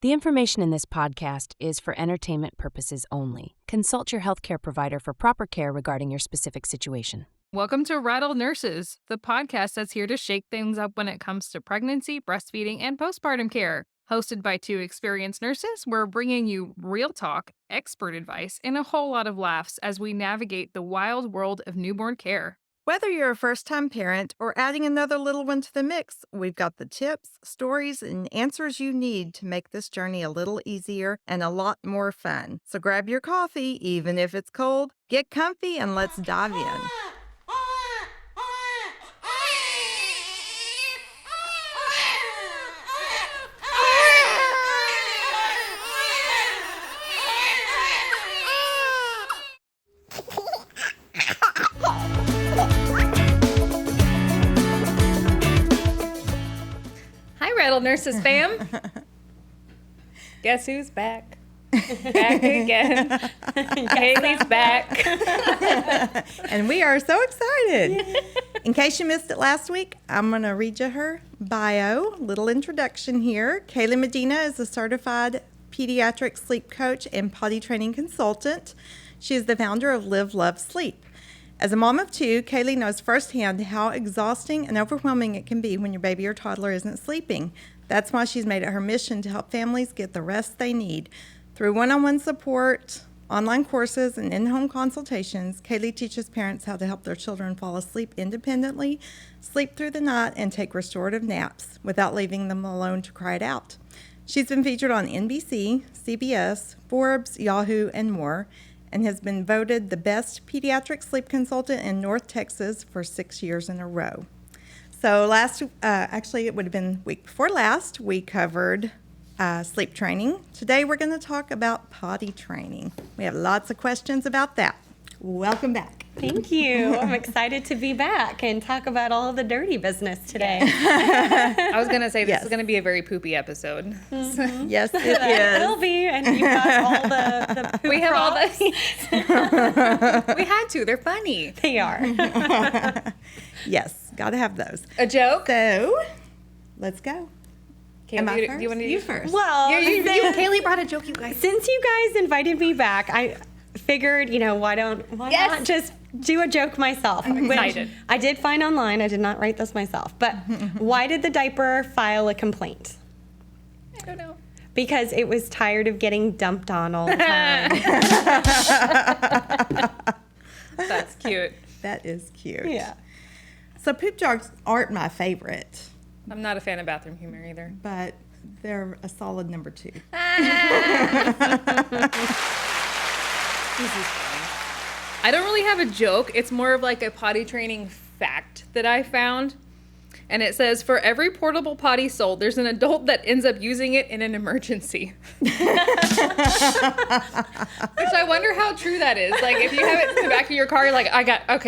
The information in this podcast is for entertainment purposes only. Consult your healthcare provider for proper care regarding your specific situation. Welcome to Rattled Nurses, the podcast that's here to shake things up when it comes to pregnancy, breastfeeding, and postpartum care. Hosted by two experienced nurses, we're bringing you real talk, expert advice, and a whole lot of laughs as we navigate the wild world of newborn care. Whether you're a first-time parent or adding another little one to the mix, we've got the tips, stories, and answers you need to make this journey a little easier and a lot more fun. So grab your coffee, even if it's cold, get comfy, and let's dive in. Rattled Nurses fam. Guess who's back? Back again. Kayley's back. And we are so excited. In case you missed it last week, I'm going to read you her bio. Little introduction here. Kayley Medina is a certified pediatric sleep coach and potty training consultant. She is the founder of Live, Love, Sleep. As a mom of two, Kayley knows firsthand how exhausting and overwhelming it can be when your baby or toddler isn't sleeping. That's why she's made it her mission to help families get the rest they need. Through one-on-one support, online courses, and in-home consultations, Kayley teaches parents how to help their children fall asleep independently, sleep through the night, and take restorative naps without leaving them alone to cry it out. She's been featured on NBC, CBS, Forbes, Yahoo, and more, and has been voted the best pediatric sleep consultant in North Texas for 6 years in a row. So actually it would have been week before last, we covered sleep training. Today we're going to talk about potty training. We have lots of questions about that. Welcome back. Thank you. I'm excited to be back and talk about all the dirty business today. I was going to say this is going to be a very poopy episode. Mm-hmm. Yes, it is. It will be, and you've got all the poop We have props. all the... We had to. They're funny. They are. Yes, got to have those. A joke? So, let's go. Am I first? Do you want to do you first? Well, Kaylee brought a joke, you guys. since you guys invited me back, I figured, why not just do a joke myself? I'm excited. Which I did find online. I did not write this myself. But why did the diaper file a complaint? I don't know. Because it was tired of getting dumped on all the time. That's cute. That is cute. Yeah. So poop jokes aren't my favorite, I'm not a fan of bathroom humor either. but they're a solid number 2. This is fine. I don't really have a joke. It's more of like a potty training fact that I found. And it says, for every portable potty sold, there's an adult that ends up using it in an emergency. Which I wonder how true that is. Like, if you have it in the back of your car, you're like,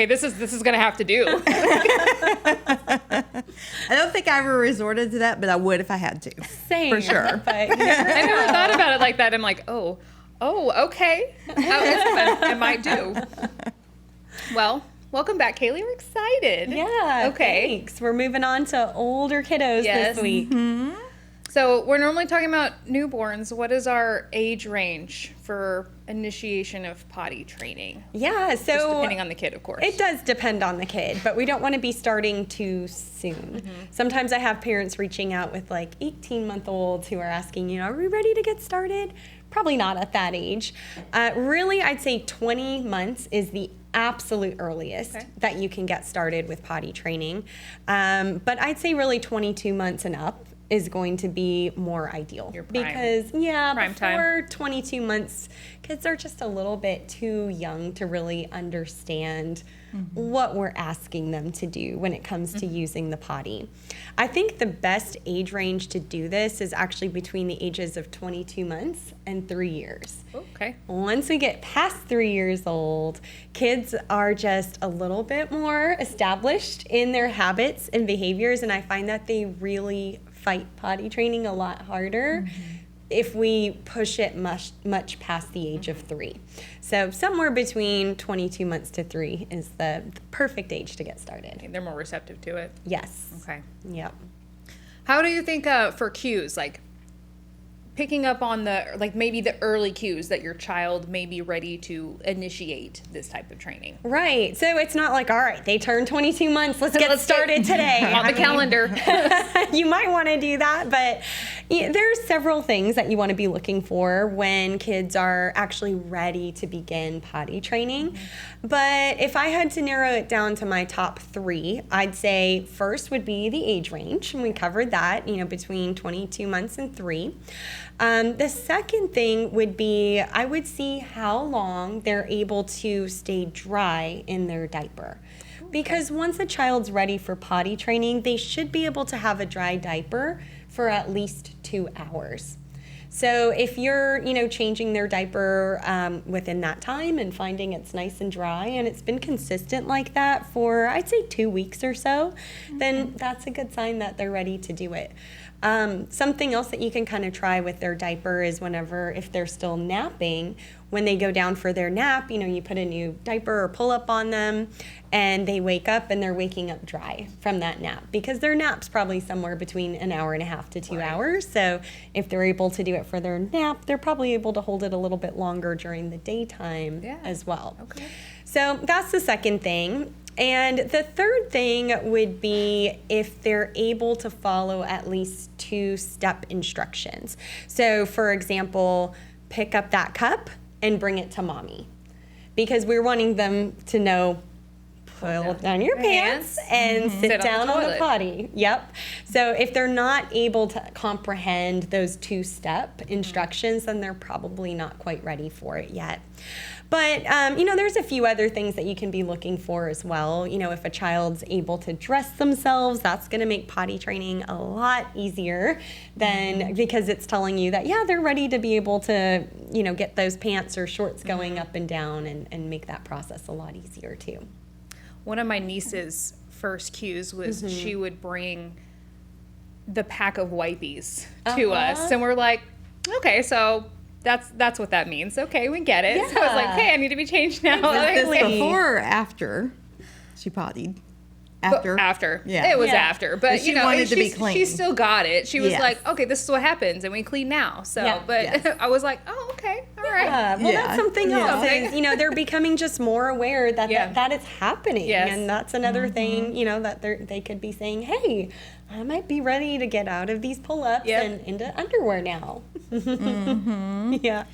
this is going to have to do. I don't think I ever resorted to that, but I would if I had to. Same. For sure. But I never thought about it like that. I'm like, oh, okay. I might do. Well, welcome back, Kayley. We're excited. yeah. Okay. Thanks. We're moving on to older kiddos Yes. this week. Mm-hmm. So we're normally talking about newborns. What is our age range for initiation of potty training? Yeah. So Just depending on the kid, of course. it does depend on the kid, but we don't want to be starting too soon. Sometimes I have parents reaching out with like 18-month-olds who are asking, are we ready to get started? Probably not at that age. Really, I'd say 20 months is the absolute earliest that you can get started with potty training. But I'd say really 22 months and up is going to be more ideal. Your prime. Because, Prime before 22 months, kids are just a little bit too young to really understand what we're asking them to do when it comes to using the potty. I think the best age range to do this is actually between the ages of 22 months and 3 years. Okay. Once we get past 3 years old, kids are just a little bit more established in their habits and behaviors, and I find that they really fight potty training a lot harder if we push it much past the age of 3. So somewhere between 22 months to 3 is the perfect age to get started. They're more receptive to it. Yes. Okay. Yep. How do you think for cues, like picking up on maybe the early cues that your child may be ready to initiate this type of training. Right. So it's not like, all right, they turned 22 months, let's get started today. On the calendar. You might want to do that, but there's several things that you want to be looking for when kids are actually ready to begin potty training. But if I had to narrow it down to my top 3, I'd say first would be the age range. And we covered that, between 22 months and 3. The second thing would be, I would see how long they're able to stay dry in their diaper. Because once a child's ready for potty training, they should be able to have a dry diaper for at least 2 hours. So if you're, changing their diaper within that time and finding it's nice and dry and it's been consistent like that for, I'd say 2 weeks or so, then that's a good sign that they're ready to do it. Something else that you can kind of try with their diaper is if they're still napping, when they go down for their nap, you put a new diaper or pull-up on them and they wake up and they're waking up dry from that nap because their nap's probably somewhere between an hour and a half to 2 hours. So if they're able to do it for their nap, they're probably able to hold it a little bit longer during the daytime as well. Okay. So that's the second thing. And the third thing would be if they're able to follow at least 2-step instructions. So for example, pick up that cup and bring it to mommy. Because we're wanting them to know, pull down your pants and sit down on the potty. Yep. So if they're not able to comprehend those 2-step instructions, then they're probably not quite ready for it yet. But, there's a few other things that you can be looking for as well. If a child's able to dress themselves, that's going to make potty training a lot easier than because it's telling you that, they're ready to be able to, get those pants or shorts going up and down and make that process a lot easier too. One of my niece's first cues was she would bring the pack of wipies to us. And we're like, okay, so that's what that means. Okay, we get it. Yeah. So I was like, hey, I need to be changed now. Exactly. Is this before or after she pottied? After. Yeah. It was after. But she wanted to be clean. She still got it. She was like, okay, this is what happens, and we clean now. So, I was like, oh, okay, all right. Well, that's something else. Is, they're becoming just more aware that that is happening. Yes. And that's another thing, that they could be saying, hey, I might be ready to get out of these pull-ups and into underwear now. Yeah.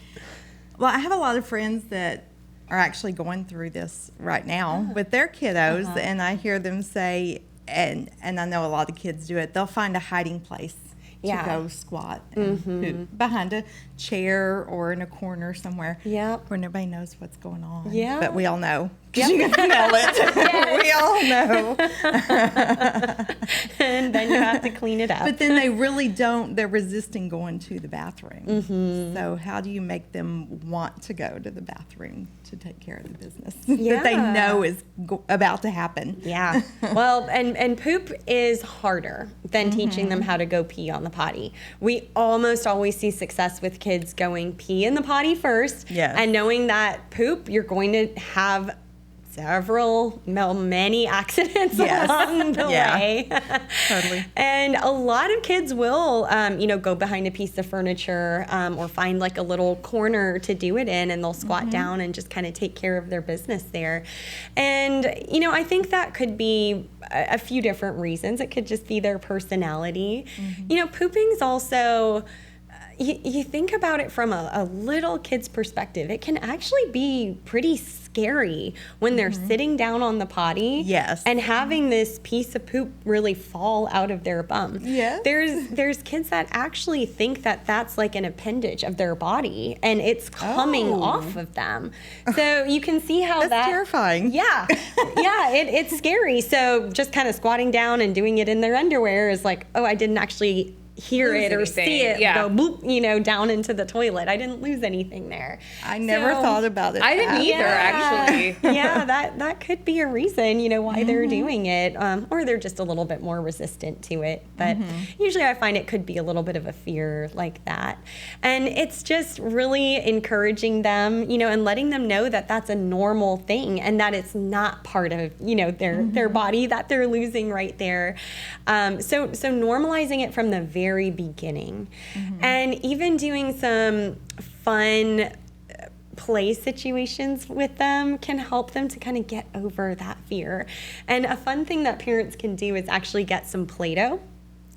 Well, I have a lot of friends that are actually going through this right now with their kiddos, and I hear them say, and I know a lot of kids do it, they'll find a hiding place to go squat and poop behind a chair or in a corner somewhere where nobody knows what's going on. Yeah. But we all know. Because you can smell it. We all know. And then you have to clean it up. But then they really don't, they're resisting going to the bathroom. So how do you make them want to go to the bathroom to take care of the business that they know is about to happen? Yeah. Well, and poop is harder than teaching them how to go pee on the potty. We almost always see success with kids going pee in the potty first. Yes. And knowing that poop, you're going to have many accidents along the way. Totally. And a lot of kids will, go behind a piece of furniture or find like a little corner to do it in, and they'll squat down and just kind of take care of their business there. And, I think that could be a few different reasons. It could just be their personality. Pooping's also... You think about it from a little kid's perspective, it can actually be pretty scary when they're sitting down on the potty and having this piece of poop really fall out of their bum. Yes. There's kids that actually think that that's like an appendage of their body and it's coming off of them. So you can see how that's terrifying. Yeah. It's scary. So just kind of squatting down and doing it in their underwear is like, oh, I didn't actually hear it or see it go boop, down into the toilet. I didn't lose anything there. I never thought about it. I didn't either, actually. That could be a reason, why they're doing it, or they're just a little bit more resistant to it. But usually I find it could be a little bit of a fear like that. And it's just really encouraging them, and letting them know that that's a normal thing and that it's not part of, their body that they're losing right there. So normalizing it from the very very beginning. And even doing some fun play situations with them can help them to kind of get over that fear. And a fun thing that parents can do is actually get some Play-Doh.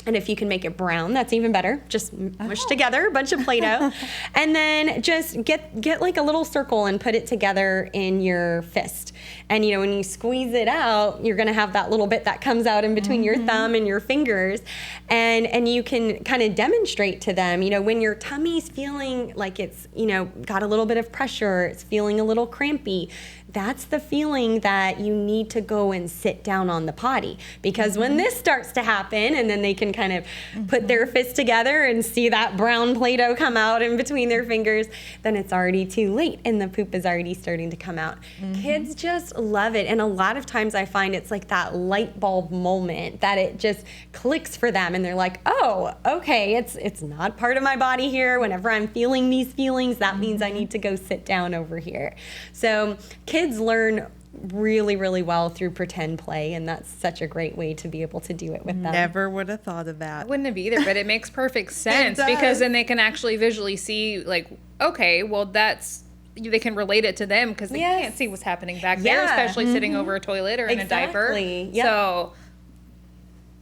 And if you can make it brown, that's even better. Just mush together a bunch of Play-Doh. And then just get like a little circle and put it together in your fist. And, you know, when you squeeze it out, you're going to have that little bit that comes out in between your thumb and your fingers. And you can kind of demonstrate to them, you know, when your tummy's feeling like it's, you know, got a little bit of pressure, it's feeling a little crampy, that's the feeling that you need to go and sit down on the potty. Because when this starts to happen, and then they can kind of put their fists together and see that brown Play-Doh come out in between their fingers, then it's already too late and the poop is already starting to come out. Kids just love it. And a lot of times I find it's like that light bulb moment that it just clicks for them. And they're like, oh, okay, it's not part of my body here. Whenever I'm feeling these feelings, that means I need to go sit down over here. So kids learn really, really well through pretend play, and that's such a great way to be able to do it with them. Never would have thought of that. I wouldn't have either, but it makes perfect sense does. because then they can actually visually see, like, okay, well, they can relate it to them because they can't see what's happening back there, especially sitting over a toilet or in a diaper. Yep. So,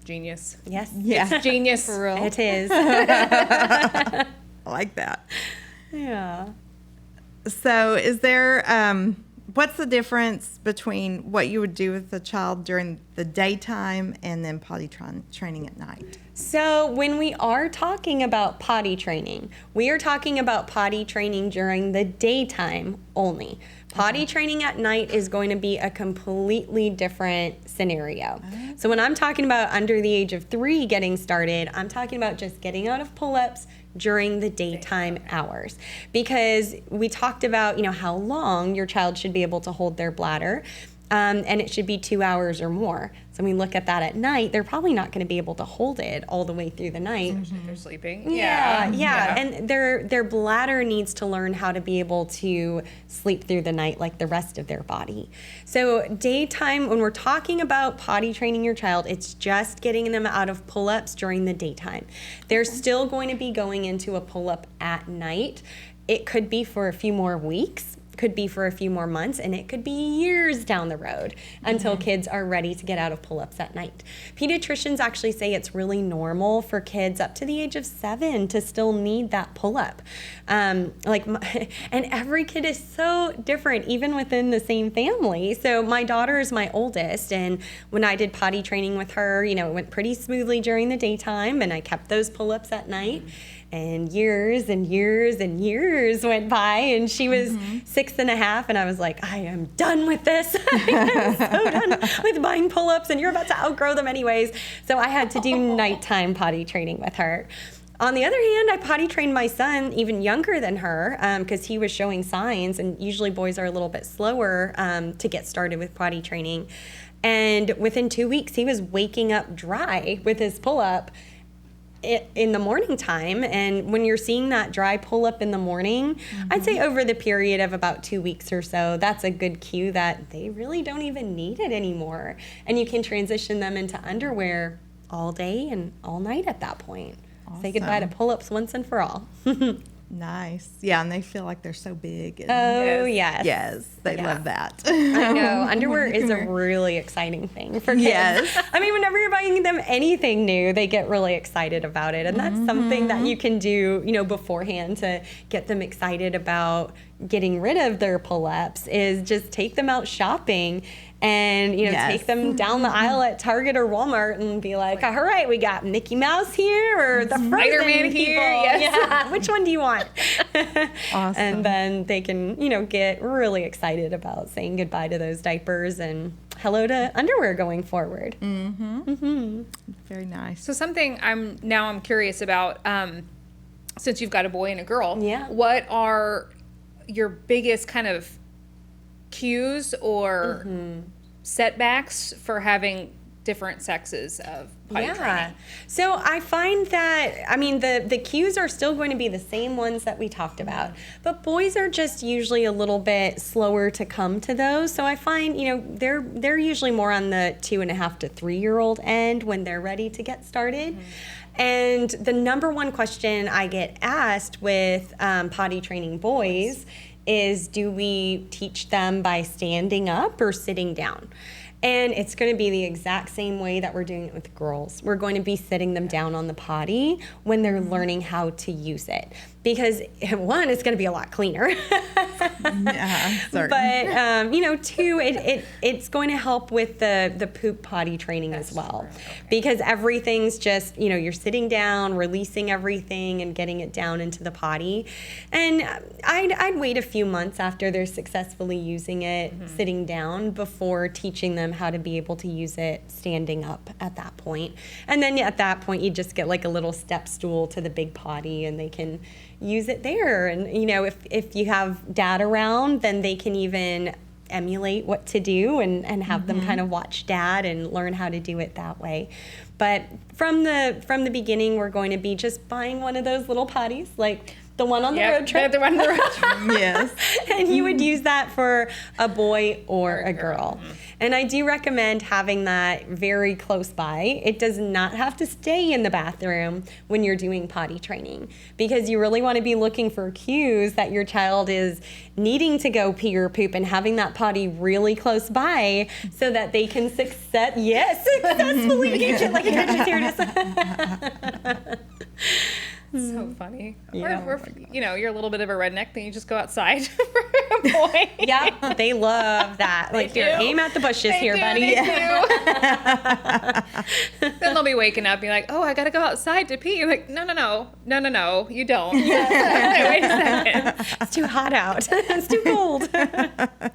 genius. Yes. Yeah. It's genius. For real. It is. I like that. Yeah. So is there, what's the difference between what you would do with the child during the daytime and then potty training at night? So when we are talking about potty training, we are talking about potty training during the daytime only. Potty training at night is going to be a completely different scenario. So when I'm talking about under the age of 3 getting started, I'm talking about just getting out of pull-ups during the daytime hours. Because we talked about, you know, how long your child should be able to hold their bladder. And it should be 2 hours or more. So when we look at that at night, they're probably not going to be able to hold it all the way through the night. They're sleeping. Yeah. And their bladder needs to learn how to be able to sleep through the night like the rest of their body. So daytime, when we're talking about potty training your child, it's just getting them out of pull-ups during the daytime. They're still going to be going into a pull-up at night. It could be for a few more weeks, could be for a few more months, and it could be years down the road until kids are ready to get out of pull-ups at night. Pediatricians actually say it's really normal for kids up to the age of 7 to still need that pull-up. And every kid is so different, even within the same family. So my daughter is my oldest, and when I did potty training with her, you know, it went pretty smoothly during the daytime, and I kept those pull-ups at night. And years and years and years went by, and she was 6.5, and I was like, I am done with this. I am so done with buying pull-ups, and you're about to outgrow them anyways. So I had to do nighttime potty training with her. On the other hand, I potty trained my son even younger than her because he was showing signs, and usually boys are a little bit slower to get started with potty training. And within 2 weeks, he was waking up dry with his pull-up in the morning time. And when you're seeing that dry pull up in the morning, I'd say over the period of about 2 weeks or so, that's a good cue that they really don't even need it anymore. And you can transition them into underwear all day and all night at that point. Awesome. Say goodbye to pull-ups once and for all. Nice. Yeah, and they feel like they're so big. And yes. Yes, they love that. I know. Underwear is a really exciting thing for kids. Yes. I mean, whenever you're buying them anything new, they get really excited about it. And that's something that you can do, you know, beforehand to get them excited about getting rid of their pull-ups is just take them out shopping and, you know, take them down the aisle at Target or Walmart and be like, all right, we got Mickey Mouse here or the Frozen people. Yeah. Which one do you want? Awesome. And then they can, you know, get really excited about saying goodbye to those diapers and hello to underwear going forward. Very nice. So something I'm curious about, since you've got a boy and a girl, what are your biggest kind of cues or setbacks for having different sexes of potty training? So I find that, I mean, the cues are still going to be the same ones that we talked about, but boys are just usually a little bit slower to come to those. So I find, you know, they're usually more on the 2.5 to 3 year old end when they're ready to get started. And the number one question I get asked with potty training boys is, do we teach them by standing up or sitting down? And it's going to be the exact same way that we're doing it with girls. We're going to be sitting them down on the potty when they're learning how to use it. Because one, it's going to be a lot cleaner. Yeah, certain. But, two, it's going to help with the poop potty training as well. Okay. Because everything's just, you're sitting down, releasing everything and getting it down into the potty. And I'd wait a few months after they're successfully using it, sitting down, before teaching them how to be able to use it standing up at that point. And then at that point, you just get like a little step stool to the big potty and they can use it there. And, if you have dad around, then they can even emulate what to do and have them kind of watch dad and learn how to do it that way. But from the beginning, we're going to be just buying one of those little potties, like the one on the road trip. The one on the road trip. Yes. And you would use that for a boy or a girl. And I do recommend having that very close by. It does not have to stay in the bathroom when you're doing potty training, because you really want to be looking for cues that your child is needing to go pee or poop, and having that potty really close by so that they can successfully use it like a bitch is here to So funny. Yeah. You're a little bit of a redneck, then you just go outside for a boy. Yeah, they love that. Like, do. aim at the bushes here, buddy. Then they'll be waking up being like, oh, I got to go outside to pee. You're like, no, you don't. Wait a second. It's too hot out. It's too cold.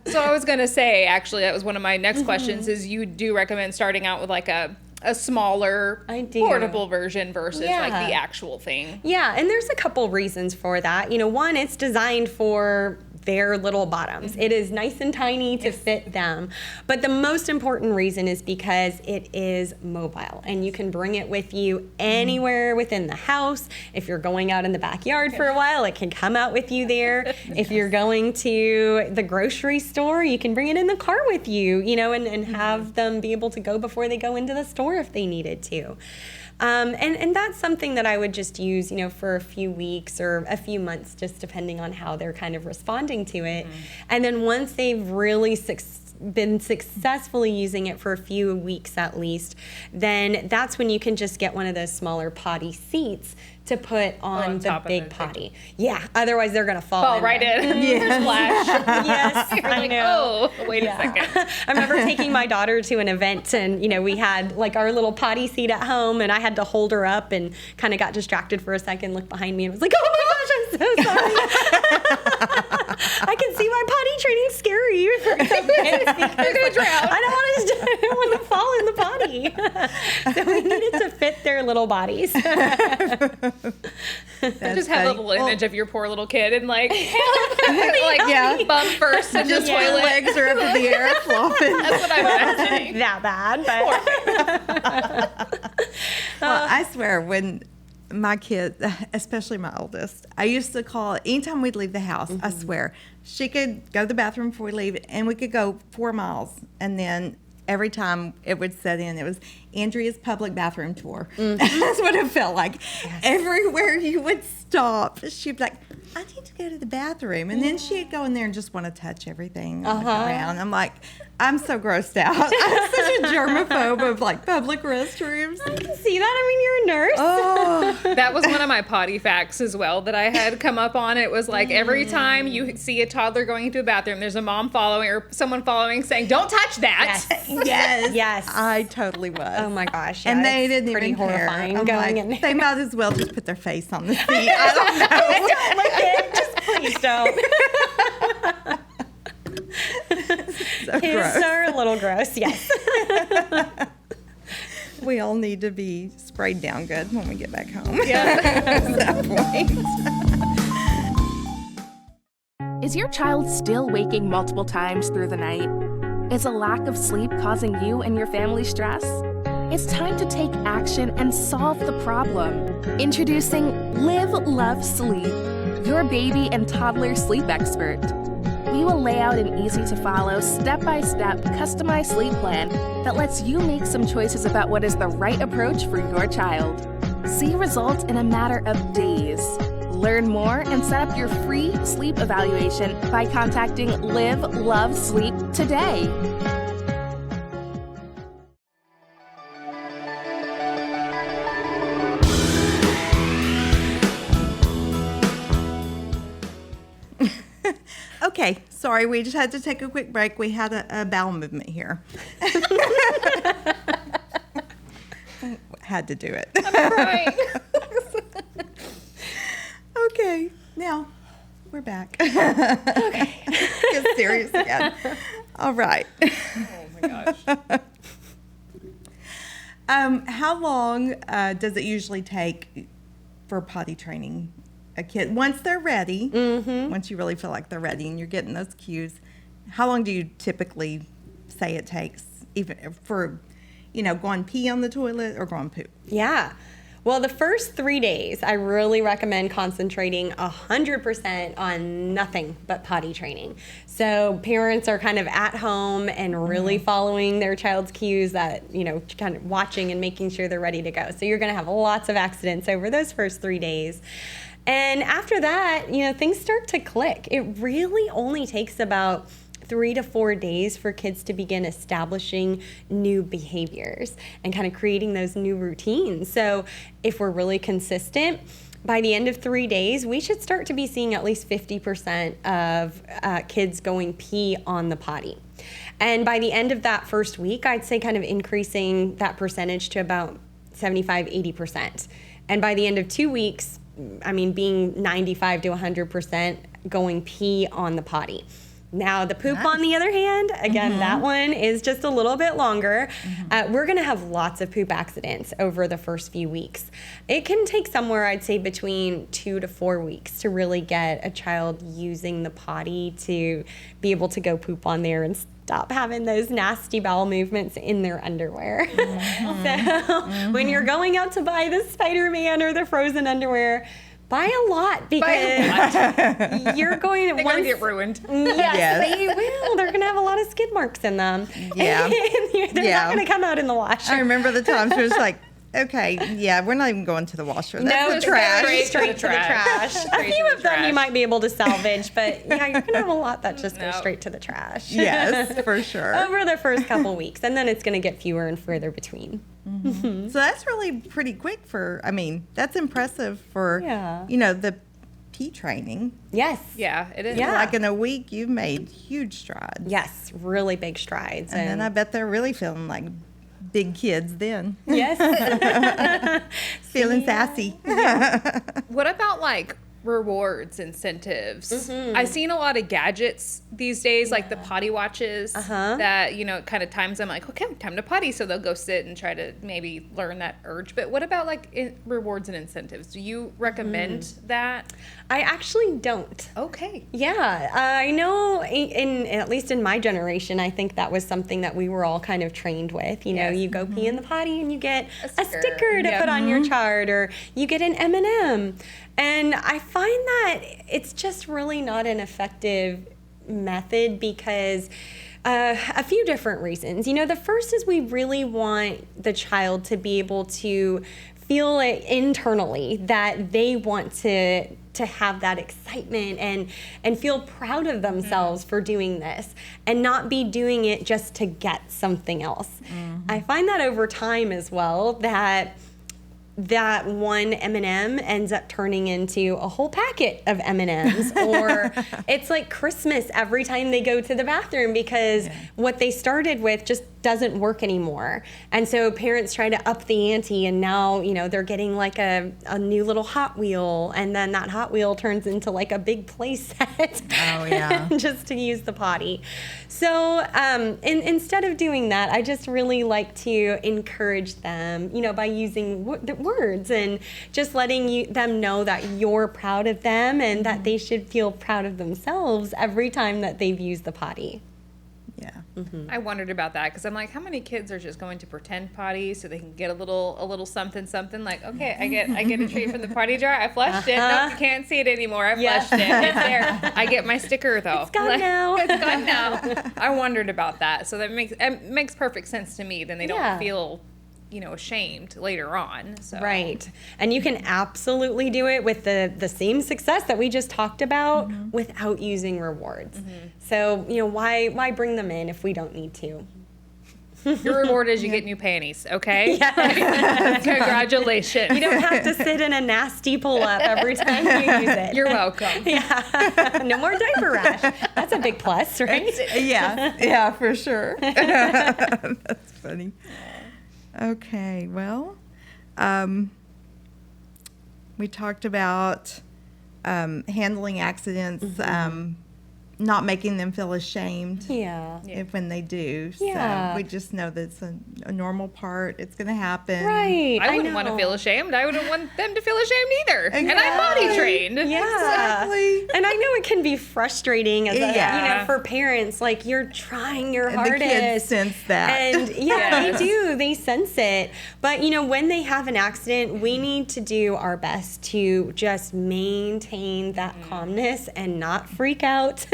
So I was going to say, actually, that was one of my next questions, is you do recommend starting out with like a smaller portable version versus like the actual thing. Yeah, and there's a couple reasons for that. One, it's designed for their little bottoms. It is nice and tiny to fit them. But the most important reason is because it is mobile, and you can bring it with you anywhere within the house. If you're going out in the backyard for a while, it can come out with you there. If you're going to the grocery store, you can bring it in the car with you, and have them be able to go before they go into the store if they needed to. And that's something that I would just use, for a few weeks or a few months, just depending on how they're kind of responding to it. And then once they've really been successfully using it for a few weeks at least, then that's when you can just get one of those smaller potty seats to put on the big potty. Yeah, otherwise they're going to fall right in. Splash. Yes, You're like, oh, wait a second. I remember taking my daughter to an event, and we had like our little potty seat at home, and I had to hold her up and kind of got distracted for a second, looked behind me and was like, oh my gosh, I'm so sorry. I can see my potty training scary. You're going to drown. I don't want to fall in the potty. So we needed to fit their little bodies. Just have a little image of your poor little kid and like bum first and just toilet legs are up in the air flopping. That's what I'm imagining. That bad, but well, I swear, when my kids, especially my oldest, I used to call anytime we'd leave the house. I swear, she could go to the bathroom before we leave, and we could go 4 miles, and then every time it would set in, it was Andrea's public bathroom tour. That's what it felt like. Yes. Everywhere you would stop, she'd be like, I need to go to the bathroom. And then she'd go in there and just want to touch everything and look around. I'm like, I'm so grossed out. I'm such a germaphobe of like public restrooms. I can see that. I mean, you're a nurse. Oh. That was one of my potty facts as well that I had come up on. It was like every time you see a toddler going into a bathroom, there's a mom following or someone following saying, don't touch that. Yes. I totally was. Oh my gosh. And they didn't pretty even horrifying care. I'm going like, in there. they might as well just put their face on the seat. I don't know. Don't lick it. Just please don't. So Kids gross. are a little gross, yes. We all need to be sprayed down good when we get back home. Yeah. At that point. Is your child still waking multiple times through the night? Is a lack of sleep causing you and your family stress? It's time to take action and solve the problem. Introducing Live, Love, Sleep, your baby and toddler sleep expert. We will lay out an easy-to-follow, step-by-step, customized sleep plan that lets you make some choices about what is the right approach for your child. See results in a matter of days. Learn more and set up your free sleep evaluation by contacting Live Love Sleep today. Okay, sorry, we just had to take a quick break. We had a bowel movement here. Had to do it. Right. Okay, now we're back. Okay. Get serious again. All right. Oh my gosh. How long does it usually take for potty training a kid? Once they're ready, once you really feel like they're ready and you're getting those cues, how long do you typically say it takes, even for, going pee on the toilet or going poop? Yeah. Well, the first 3 days, I really recommend concentrating 100% on nothing but potty training. So parents are kind of at home and really following their child's cues, that, kind of watching and making sure they're ready to go. So you're going to have lots of accidents over those first 3 days. And after that, things start to click. It really only takes about 3 to 4 days for kids to begin establishing new behaviors and kind of creating those new routines. So if we're really consistent, by the end of 3 days, we should start to be seeing at least 50% of kids going pee on the potty. And by the end of that first week, I'd say kind of increasing that percentage to about 75-80%. And by the end of 2 weeks, being 95 to 100% going pee on the potty. Now, the poop, on the other hand, again, that one is just a little bit longer. We're going to have lots of poop accidents over the first few weeks. It can take somewhere, I'd say, between 2 to 4 weeks to really get a child using the potty to be able to go poop on there and stop having those nasty bowel movements in their underwear. So when you're going out to buy the Spider-Man or the Frozen underwear, buy a lot, because you're going to They're going to get ruined. Yes, they will. They're going to have a lot of skid marks in them. Yeah. They're not going to come out in the wash. I remember the times where it's like, okay, yeah, we're not even going to the washer. That's No, the trash. Straight to the trash. A few of them you might be able to salvage, but yeah, you're going to have a lot that just go straight to the trash. Yes, for sure. Over the first couple weeks, and then it's going to get fewer and further between. So that's really pretty quick that's impressive for, the pee training. Yes. Yeah, it is. Yeah. Like in a week, you've made huge strides. Yes, really big strides. And then I bet they're really feeling like big kids then. Yes. Feeling sassy. What about rewards, incentives? I've seen a lot of gadgets these days, like the potty watches that, kind of times I'm like, okay, time to potty. So they'll go sit and try to maybe learn that urge. But what about rewards and incentives? Do you recommend that? I actually don't. Okay. Yeah, I know at least in my generation, I think that was something that we were all kind of trained with. You go pee in the potty and you get a sticker to put on your chart, or you get an M&M. And I find that it's just really not an effective method because a few different reasons. The first is we really want the child to be able to feel it internally that they want to have that excitement and feel proud of themselves for doing this and not be doing it just to get something else. I find that over time as well that one M&M ends up turning into a whole packet of M&Ms, or it's like Christmas every time they go to the bathroom because what they started with just doesn't work anymore. And so parents try to up the ante, and now, they're getting like a new little Hot Wheel, and then that Hot Wheel turns into like a big play set. Oh, yeah. Just to use the potty. So instead of doing that, I just really like to encourage them, by using words and just letting them know that you're proud of them and that they should feel proud of themselves every time that they've used the potty. Yeah. I wondered about that because I'm like, how many kids are just going to pretend potty so they can get a little something? Like, okay, I get a treat from the potty jar. I flushed it. No, you can't see it anymore. I flushed it. It's there. I get my sticker though. It's gone now. It's gone now. I wondered about that. So that makes perfect sense to me. Then they don't feel ashamed later on. So. Right. And you can absolutely do it with the same success that we just talked about without using rewards. So, why bring them in if we don't need to? Your reward is you get new panties, okay? Yes. Congratulations. You don't have to sit in a nasty pull-up every time you use it. You're welcome. Yeah. No more diaper rash. That's a big plus, right? Yeah, for sure. That's funny. Okay, well, we talked about handling accidents, not making them feel ashamed when they do. Yeah. So we just know that it's a normal part. It's going to happen. Right. I wouldn't want to feel ashamed. I wouldn't want them to feel ashamed either. Exactly. And I'm potty trained. Yeah. Exactly. And I know it can be frustrating as for parents, like you're trying your hardest. The kids sense that. And they do. They sense it. But when they have an accident, we need to do our best to just maintain that calmness and not freak out.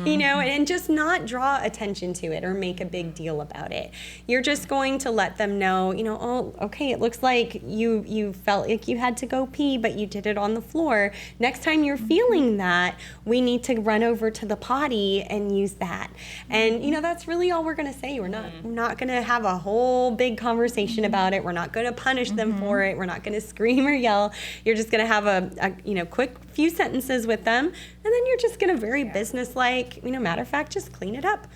And just not draw attention to it or make a big deal about it. You're just going to let them know, oh, okay, it looks like you felt like you had to go pee, but you did it on the floor. Next time you're feeling that, we need to run over to the potty and use that. And, that's really all we're going to say. We're not going to have a whole big conversation about it. We're not going to punish them for it. We're not going to scream or yell. You're just going to have a quick few sentences with them, and then you're just going to very businesslike, matter of fact, just clean it up.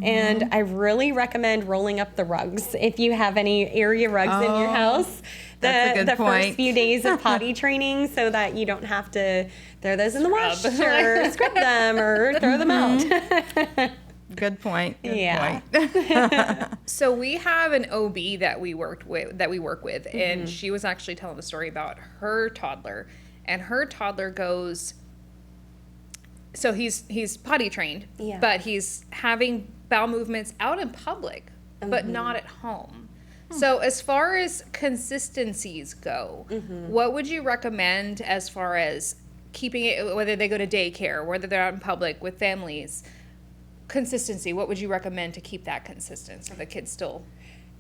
And I really recommend rolling up the rugs if you have any area rugs in your house. The first few days of potty training, so that you don't have to throw those in the wash or scrub them or throw them out. Good point. So we have an OB that we work with, and she was actually telling the story about her toddler, and her toddler goes. So he's potty trained, but he's having bowel movements out in public, but not at home. So as far as consistencies go, what would you recommend as far as keeping it, whether they go to daycare, whether they're out in public with families, consistency, what would you recommend to keep that consistent so the kids still...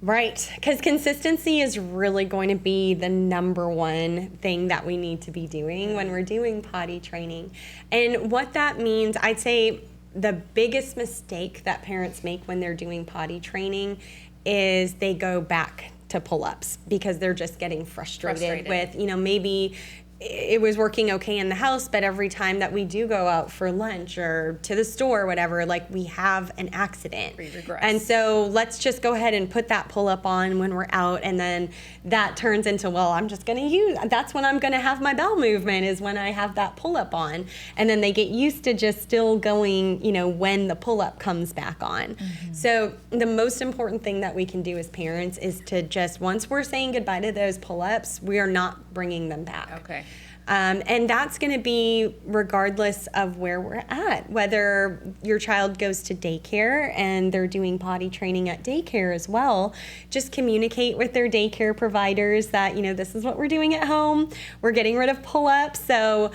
Right, because consistency is really going to be the number one thing that we need to be doing when we're doing potty training. And what that means, I'd say the biggest mistake that parents make when they're doing potty training is they go back to pull-ups because they're just getting frustrated with, maybe it was working okay in the house, but every time that we do go out for lunch or to the store or whatever, like we have an accident. And so let's just go ahead and put that pull-up on when we're out, and then that turns into, I'm just going to use, that's when I'm going to have my bowel movement is when I have that pull-up on. And then they get used to just still going, when the pull-up comes back on. So the most important thing that we can do as parents is to just, once we're saying goodbye to those pull-ups, we are not bringing them back. Okay. And that's going to be regardless of where we're at, whether your child goes to daycare and they're doing potty training at daycare as well. Just communicate with their daycare providers that, this is what we're doing at home. We're getting rid of pull-ups, so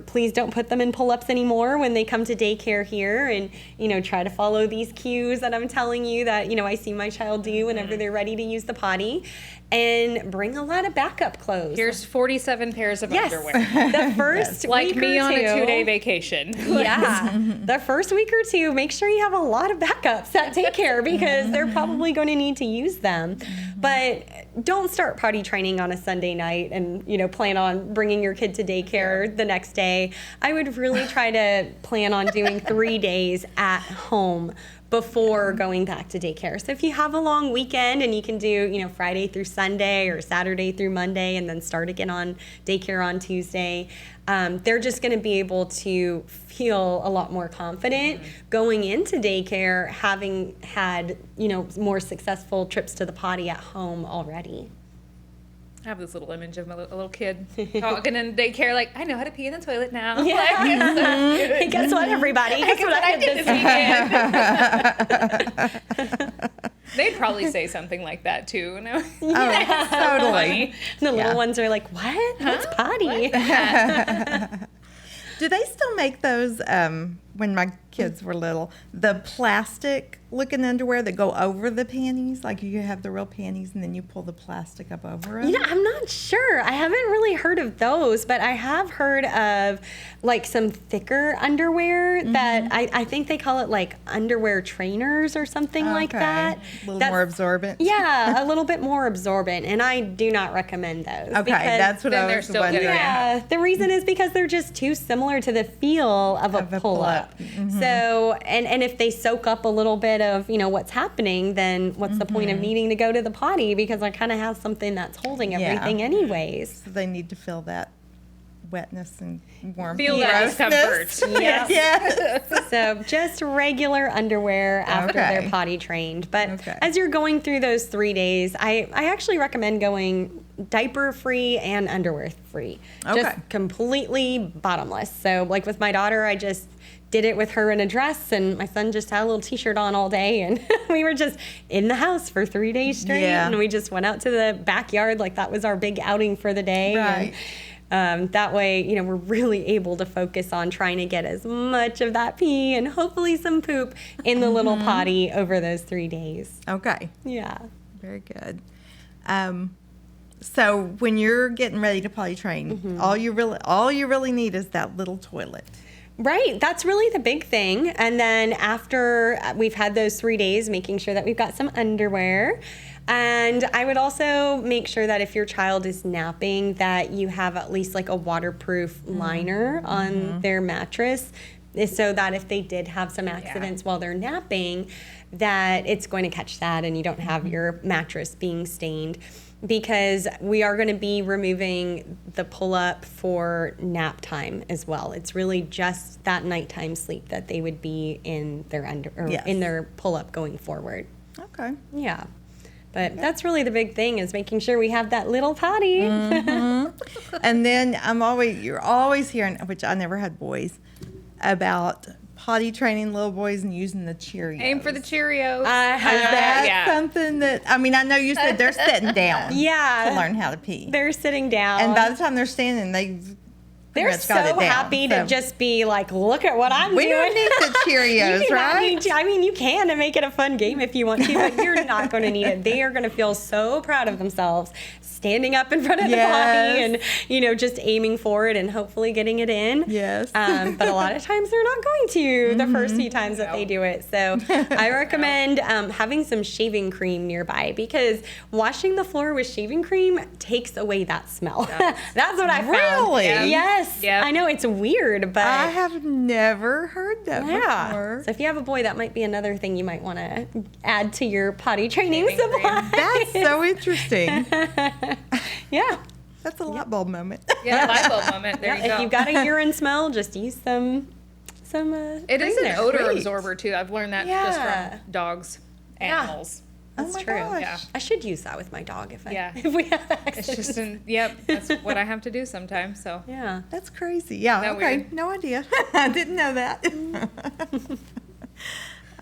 please don't put them in pull-ups anymore when they come to daycare here, and, try to follow these cues that I'm telling you that, I see my child do whenever they're ready to use the potty. And bring a lot of backup clothes. Here's 47 pairs of underwear. The first like week me or on two, a 2-day vacation. The first week or two, make sure you have a lot of backups at daycare because they're probably going to need to use them. But don't start potty training on a Sunday night and plan on bringing your kid to daycare the next day. I would really try to plan on doing 3 days at home before going back to daycare. So if you have a long weekend and you can do, Friday through Sunday or Saturday through Monday and then start again on daycare on Tuesday, they're just going to be able to feel a lot more confident going into daycare, having had, more successful trips to the potty at home already. I have this little image of a little kid talking in daycare, like, I know how to pee in the toilet now. Yeah. Hey, guess what, everybody? Guess what I did this weekend? They'd probably say something like that, too. No? Yeah, totally. The little ones are like, what? What's potty? Do they still make those when my kids were little, the plastic looking underwear that go over the panties, like you have the real panties and then you pull the plastic up over them. I'm not sure. I haven't really heard of those, but I have heard of like some thicker underwear that I think they call it like underwear trainers or something like that. A little more absorbent. Yeah, a little bit more absorbent, and I do not recommend those. Okay, that's what I was wondering. Yeah, the reason is because they're just too similar to the feel of a pull-up. So, and if they soak up a little bit of, what's happening, then what's the point of needing to go to the potty? Because I kind of have something that's holding everything anyways. So they need to feel that wetness and warmth. Feel that discomfort. Yes. So just regular underwear after they're potty trained. But as you're going through those 3 days, I actually recommend going diaper-free and underwear-free. Just completely bottomless. So like with my daughter, I just did it with her in a dress, and my son just had a little t-shirt on all day, and we were just in the house for 3 days straight. And we just went out to the backyard like that was our big outing for the day. Right. And that way, we're really able to focus on trying to get as much of that pee and hopefully some poop in the little potty over those 3 days. Okay. Yeah. Very good. So when you're getting ready to potty train, all you really need is that little toilet. Right. That's really the big thing. And then after we've had those 3 days, making sure that we've got some underwear. And I would also make sure that if your child is napping, that you have at least like a waterproof liner on their mattress, so that if they did have some accidents while they're napping, that it's going to catch that and you don't have your mattress being stained. Because we are going to be removing the pull-up for nap time as well. It's really just that nighttime sleep that they would be in their in their pull-up going forward. Okay. Yeah. But that's really the big thing, is making sure we have that little potty. And then you're always hearing, which I never had boys, about potty training little boys and using the Cheerios. Aim for the Cheerios. Is that something that, I know you said they're sitting down to learn how to pee. They're sitting down. And by the time they're standing, they're so happy to just be like, look at what I'm doing. We don't need the Cheerios, right? You can to make it a fun game if you want to, but you're not going to need it. They are going to feel so proud of themselves standing up in front of the potty and, just aiming for it and hopefully getting it in. Yes. But a lot of times they're not going to the first few times that they do it. So I recommend having some shaving cream nearby, because washing the floor with shaving cream takes away that smell. That's what I found. Really? Yes. Yep. I know it's weird, but I have never heard that before. So if you have a boy, that might be another thing you might want to add to your potty training supply. That's so interesting. Yeah. That's a light bulb moment. Yeah, light bulb moment. There you go. If you've got a urine smell, just use some It is an odor absorber too. I've learned that just from dogs, animals. That's true. Gosh. Yeah. I should use that with my dog if we have access. It's just that's what I have to do sometimes. So yeah. That's crazy. Yeah. Isn't that Okay. weird? No idea. I didn't know that.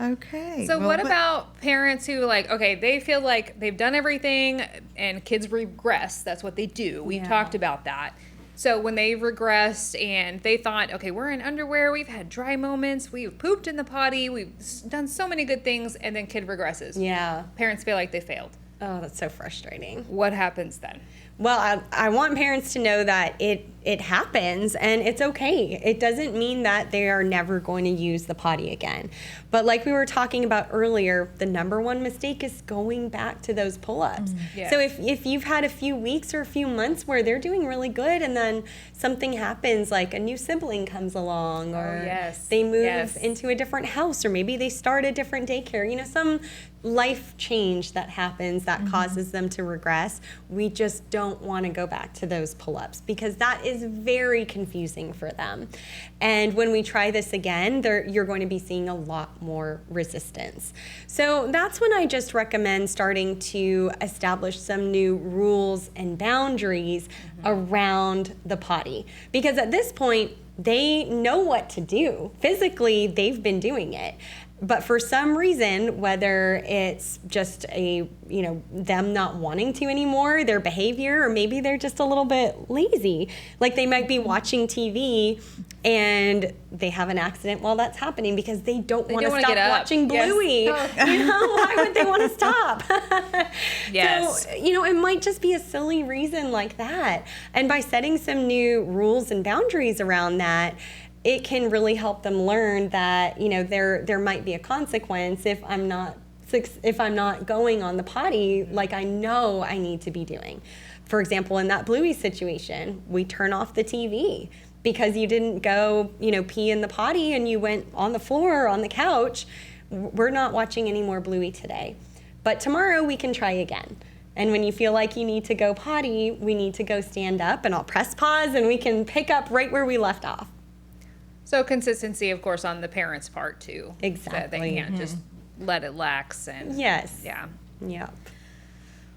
Okay. So what about parents who they feel like they've done everything and kids regress? That's what they do. We've talked about that. So when they regressed and they thought, okay, we're in underwear, we've had dry moments, we've pooped in the potty, we've done so many good things, and then kid regresses. Yeah. Parents feel like they failed. Oh, that's so frustrating. What happens then? Well, I want parents to know that it happens and it's okay. It doesn't mean that they are never going to use the potty again. But like we were talking about earlier, the number one mistake is going back to those pull-ups. Yeah. So if you've had a few weeks or a few months where they're doing really good and then something happens, like a new sibling comes along or they move into a different house, or maybe they start a different daycare, some life change that happens that causes them to regress, we just don't want to go back to those pull-ups, because that is very confusing for them. And when we try this again, you're going to be seeing a lot more resistance. So that's when I just recommend starting to establish some new rules and boundaries around the potty, because at this point, they know what to do. Physically, they've been doing it. But for some reason, whether it's just them not wanting to anymore, their behavior, or maybe they're just a little bit lazy. Like they might be watching TV and they have an accident while that's happening because they don't want to stop watching Bluey. Yes. Why would they want to stop? Yes. So, it might just be a silly reason like that. And by setting some new rules and boundaries around that, it can really help them learn that, there might be a consequence if I'm not going on the potty like I know I need to be doing. For example, in that Bluey situation, we turn off the TV because you didn't go, pee in the potty and you went on the floor or on the couch. We're not watching any more Bluey today. But tomorrow we can try again. And when you feel like you need to go potty, we need to go stand up and I'll press pause and we can pick up right where we left off. So consistency, of course, on the parents' part, too. Exactly. That they can't just let it lax. And yes. Yeah. Yeah.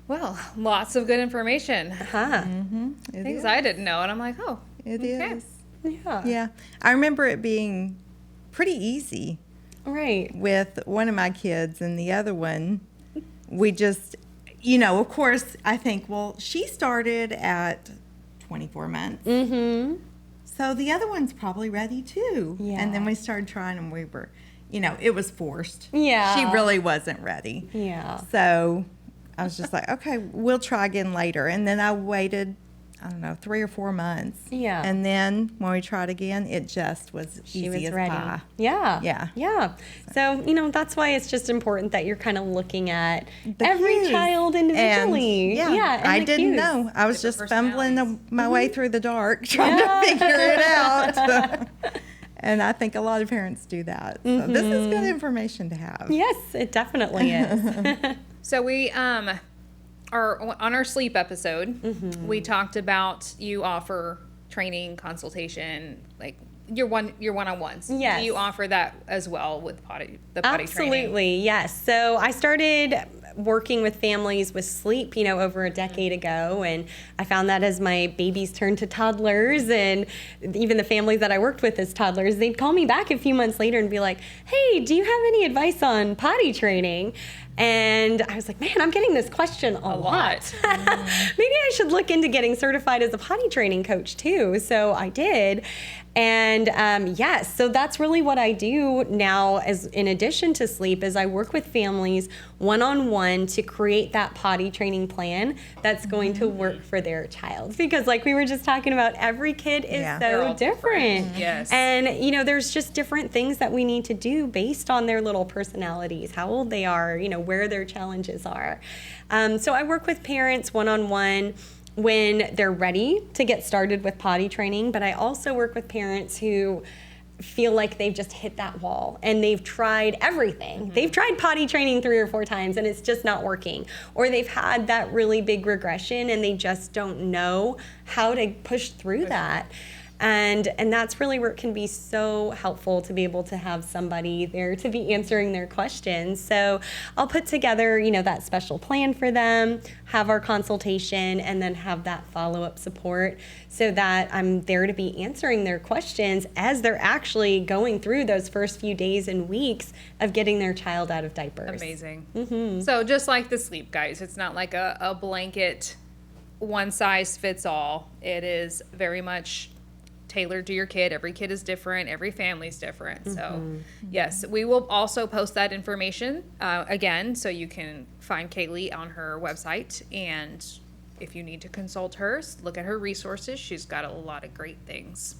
Well, lots of good information. Things I didn't know. And I'm like, oh, It is. Yeah. Yeah. I remember it being pretty easy Right. with one of my kids, and the other one, we just, of course, I think, well, she started at 24 months. Mm-hmm. So the other one's probably ready too. Yeah. And then we started trying, and we were, it was forced. Yeah. She really wasn't ready. Yeah. So I was just like, okay, we'll try again later. And then I waited, 3 or 4 months. Yeah. And then when we tried again, it just was She easy was as ready. pie. Yeah. Yeah. Yeah. So, that's why it's just important that you're kind of looking at The every cues. child individually. And, and I the didn't cues. know. I was Different just fumbling personalities. my way through the dark trying to figure it out. And I think a lot of parents do that. So this is good information to have. Yes, it definitely is. So we are on our sleep episode. We talked about you offer training, consultation, like your one-on-ones. Yes. Do you offer that as well with the potty training? Absolutely, yes. So I started working with families with sleep, over a decade ago, and I found that as my babies turned to toddlers, and even the families that I worked with as toddlers, they'd call me back a few months later and be like, hey, do you have any advice on potty training? And I was like, man, I'm getting this question a lot. Maybe I should look into getting certified as a potty training coach too. So I did. And yes, so that's really what I do now, as in addition to sleep, is I work with families one-on-one to create that potty training plan that's going to work for their child. Because like we were just talking about, every kid is They're so all different. Yes. And there's just different things that we need to do based on their little personalities, how old they are, where their challenges are. So I work with parents one-on-one when they're ready to get started with potty training, but I also work with parents who feel like they've just hit that wall and they've tried everything. They've tried potty training 3 or 4 times and it's just not working. Or they've had that really big regression and they just don't know how to push through that. And that's really where it can be so helpful to be able to have somebody there to be answering their questions. So I'll put together, that special plan for them, have our consultation, and then have that follow-up support so that I'm there to be answering their questions as they're actually going through those first few days and weeks of getting their child out of diapers. Amazing. So just like the sleep, guys, it's not like a blanket one size fits all. It is very much tailored to your kid. Every kid is different. Every family's different. So yes, we will also post that information again, so you can find Kayley on her website. And if you need to consult her, look at her resources. She's got a lot of great things.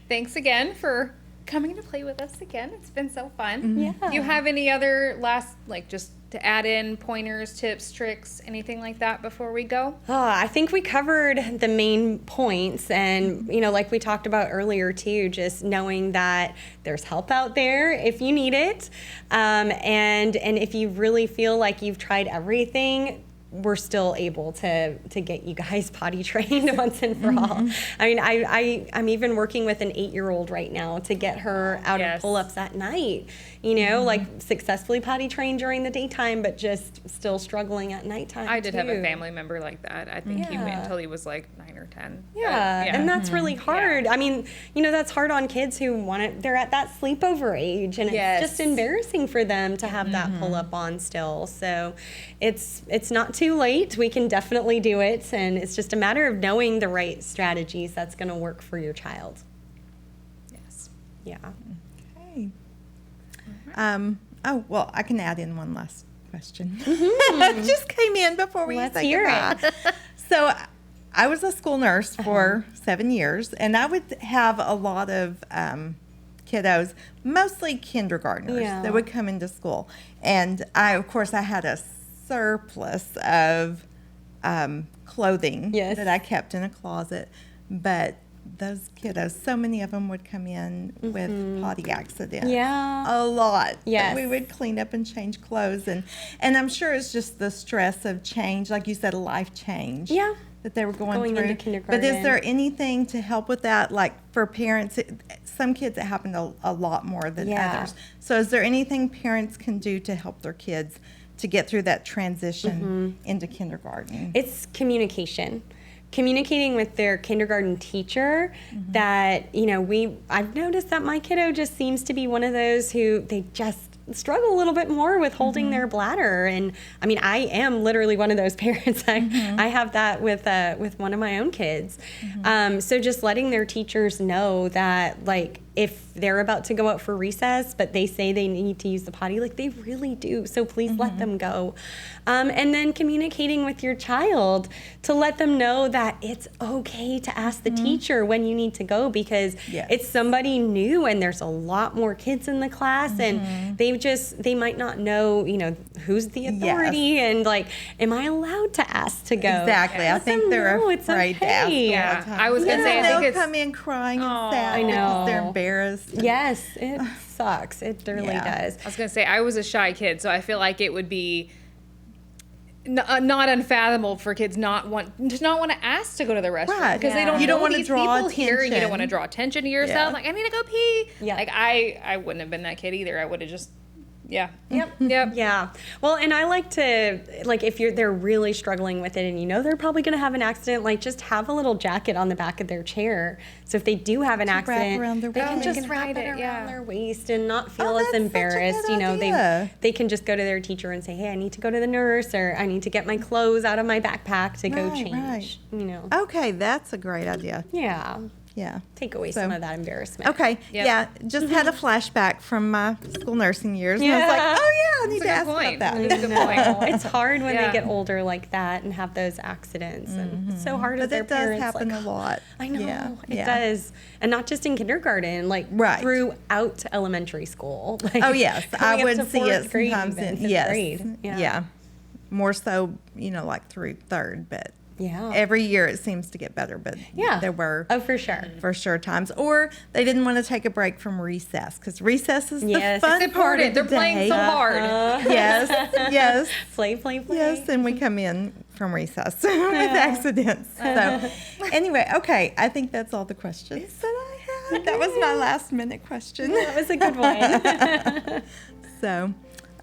Thanks again for coming to play with us again. It's been so fun. Yeah. Do you have any other last, just to add in pointers, tips, tricks, anything like that before we go? I think we covered the main points, and like we talked about earlier too, just knowing that there's help out there if you need it, and if you really feel like you've tried everything, we're still able to get you guys potty trained once and for all. I mean, I'm even working with an 8-year-old right now to get her out of pull-ups at night, you know, like successfully potty trained during the daytime, but just still struggling at nighttime. I did have a family member like that. I think he went until he was like 9 or 10. And that's really hard. I mean, you know, that's hard on kids who they're at that sleepover age, and it's just embarrassing for them to have that pull-up on still. So it's not too late. We can definitely do it, and it's just a matter of knowing the right strategies that's going to work for your child. Yes. Yeah. Okay. Oh, well, I can add in one last question. It just came in before we Let's say hear goodbye. it. So I was a school nurse for 7 years, and I would have a lot of kiddos, mostly kindergartners, that would come into school. And of course, I had a surplus of clothing that I kept in a closet, but those kiddos, so many of them would come in with potty accidents. A lot. Yes. We would clean up and change clothes. And I'm sure it's just the stress of change, like you said, a life change. That they were going through. Into kindergarten. But is there anything to help with that? Like for parents, some kids it happened a lot more than others. So is there anything parents can do to help their kids to get through that transition into kindergarten? It's communication. Communicating with their kindergarten teacher that, you know, I've noticed that my kiddo just seems to be one of those who they just struggle a little bit more with holding their bladder. And I mean, I am literally one of those parents. I have that with one of my own kids. So just letting their teachers know that, like, if they're about to go out for recess, but they say they need to use the potty, like they really do. So please let them go. And then communicating with your child to let them know that it's okay to ask the teacher when you need to go, because it's somebody new and there's a lot more kids in the class and they might not know, you know, who's the authority and like, am I allowed to ask to go? Exactly. I think they're afraid to ask all the time. I was going to say, I think they'll it's... come in crying and sad I know. because they're embarrassed. Yes, it sucks. It really does. I was going to say, I was a shy kid, so I feel like it would be not unfathomable for kids not want to ask to go to the restroom because they don't. You don't want to draw people here, and you don't want to draw attention to yourself. Like, I need to go pee. Like I wouldn't have been that kid either. I would have just. Yeah. Well, and I like to, like, if they're really struggling with it and you know they're probably going to have an accident, like just have a little jacket on the back of their chair. So if they do have an accident, they can just wrap it around their waist and not feel as embarrassed. You know, they can just go to their teacher and say, hey, I need to go to the nurse, or I need to get my clothes out of my backpack to go change. You know. Okay, that's a great idea. Yeah. Take away some of that embarrassment. Okay. Just had a flashback from my school nursing years. And I was like, oh, yeah, I need to ask about that. That's a good point. It's hard when they get older like that and have those accidents. And it's so hard as their parents. But it does happen a lot. I know. It does. And not just in kindergarten, like throughout elementary school. Like, oh, yes. I would see it grade sometimes even, in fifth grade. Yeah. More so, you know, like through third, but. Yeah. Every year it seems to get better, but there were for sure times, or they didn't want to take a break from recess because recess is the fun it's part of the They're playing so hard. Yes. Play. Yes, and we come in from recess with accidents. So anyway, okay, I think that's all the questions that I had. That was my last minute question. That was a good one. So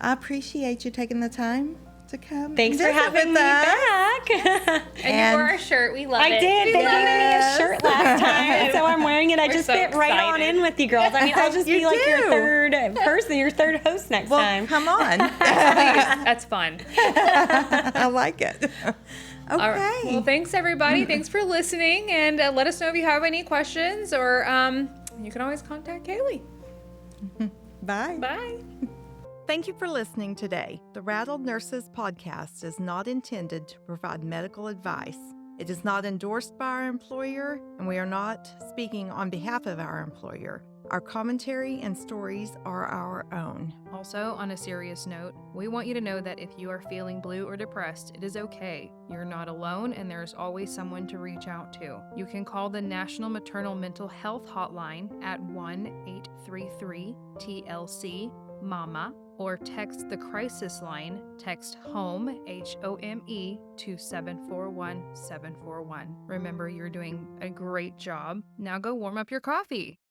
I appreciate you taking the time to come. Thanks for having me back. And you wore our shirt. We love it. I did. They gave me a shirt last time, so I'm wearing it. I just fit right on in with you girls. I mean, I'll just be like your third person, your third host next time. Come on. That's fun. I like it. Okay. All right. Well, thanks everybody. Thanks for listening, and let us know if you have any questions, or you can always contact Kayley. Bye. Bye. Thank you for listening today. The Rattled Nurses podcast is not intended to provide medical advice. It is not endorsed by our employer, and we are not speaking on behalf of our employer. Our commentary and stories are our own. Also, on a serious note, we want you to know that if you are feeling blue or depressed, it is okay. You're not alone, and there is always someone to reach out to. You can call the National Maternal Mental Health Hotline at 1-833-TLC-MAMA. or text the crisis line. Text HOME, HOME, to 741-741. Remember, you're doing a great job. Now go warm up your coffee.